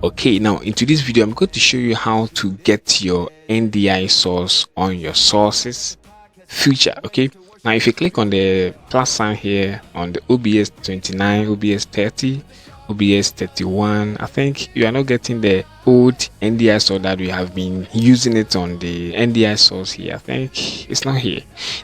Okay, now into this video I'm going to show you how to get your NDI source on your sources feature. Okay, now if you click on the plus sign here on the OBS 29, OBS 30, OBS 31, I think you are not getting the old NDI source that we have been using it on the NDI source here. I think it's not here.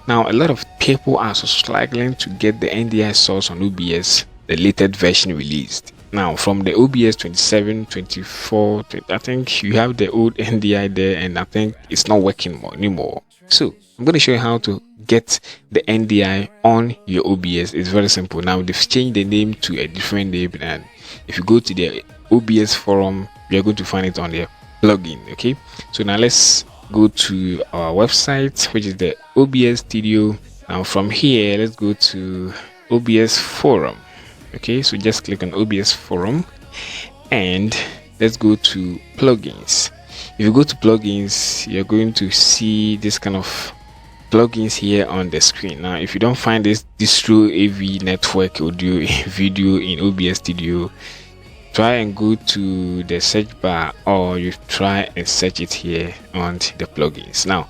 Now a lot of people are struggling to get the NDI source on OBS, the latest version released. Now from the OBS 27, 24, I think you have the old NDI there, and I think it's not working anymore. So I'm going to show you how to get the NDI on your OBS. It's very simple. Now they've changed the name to a different name, and if you go to the OBS forum, you're going to find it on the plugin. Okay, so now let's go to our website, which is the OBS Studio. Now from here, let's go to OBS forum. Okay, so just click on OBS forum and let's go to plugins. If you go to plugins, you're going to see this kind of plugins here on the screen. Now if you don't find this distroAv network audio video in OBS Studio, try and go to the search bar, or you try and search it here on the plugins. Now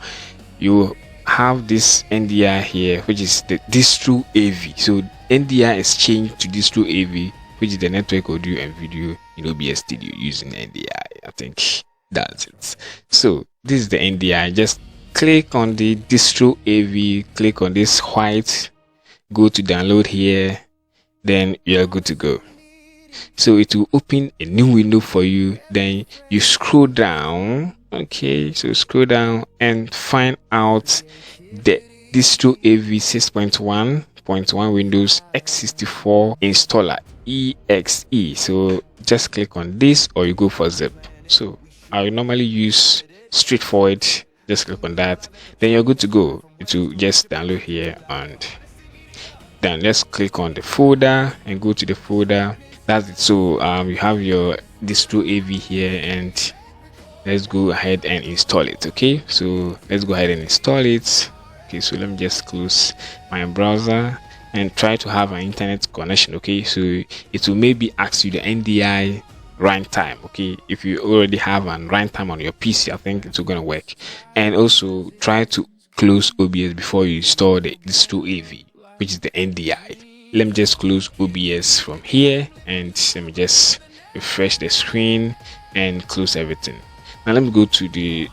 you have this NDI here, which is the distroAv. So NDI is changed to distroAv, which is the network audio and video in OBS Studio using NDI. I think that's it. So this is the NDI. Just click on the distroAv, click on this white, go to download here, then you're good to go. So it will open a new window for you. Then you scroll down. Okay, so scroll down and find out the distroAv 6.1.1 Windows x64 installer exe. So just click on this, or you go for zip. So I normally use straightforward. Just click on that, then you're good to go. It will just download here, and then let's click on the folder and go to the folder. That's it. So you have your distroAv here, and let's go ahead and install it. Okay, so let's go ahead and install it. Okay, so let me just close my browser and try to have an internet connection. Okay, so it will maybe ask you the NDI runtime. Okay, if you already have a runtime on your PC, I think it's going to work. And also try to close OBS before you install the distroAv, which is the NDI. Let me just close OBS from here, and let me just refresh the screen and close everything. Now let me go to the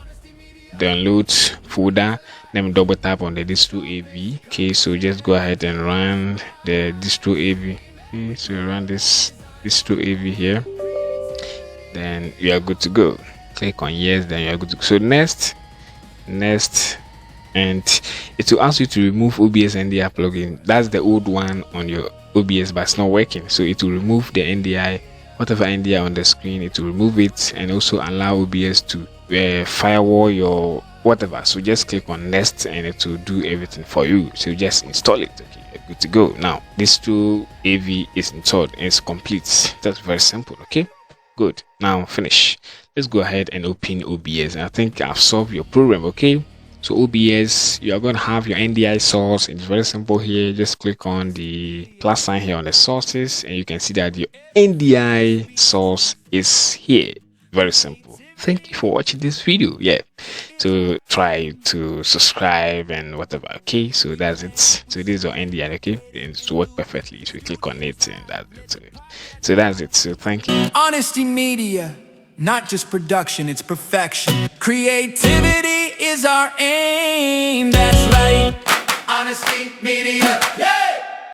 download folder. Let me double tap on the distroAv. Okay, so just go ahead and run the distroAv. Okay, so run this distroAv here, then you are good to go. Click on yes, then you are good to go. So next, and it will ask you to remove OBS NDI plugin. That's the old one on your OBS, but it's not working. So it will remove the NDI, whatever NDI on the screen, it will remove it, and also allow OBS to firewall your whatever. So just click on next, and it will do everything for you. So just install it. Okay, you're good to go. Now distroAv is installed and it's complete. That's very simple. Okay, good. Now finish. Let's go ahead and open OBS. I think I've solved your problem. Okay, so OBS, you are going to have your NDI source. It's very simple here. Just click on the plus sign here on the sources, and you can see that your NDI source is here. Very simple. Thank you for watching this video. Yeah, so try to subscribe and whatever. Okay, so that's it. So this is your NDI. Okay, and to work perfectly, so you click on it, and that's it. So that's it. So thank you. Honesty Media, not just production, it's perfection. Creativity is our aim. That's right. Honesty Media. Yeah.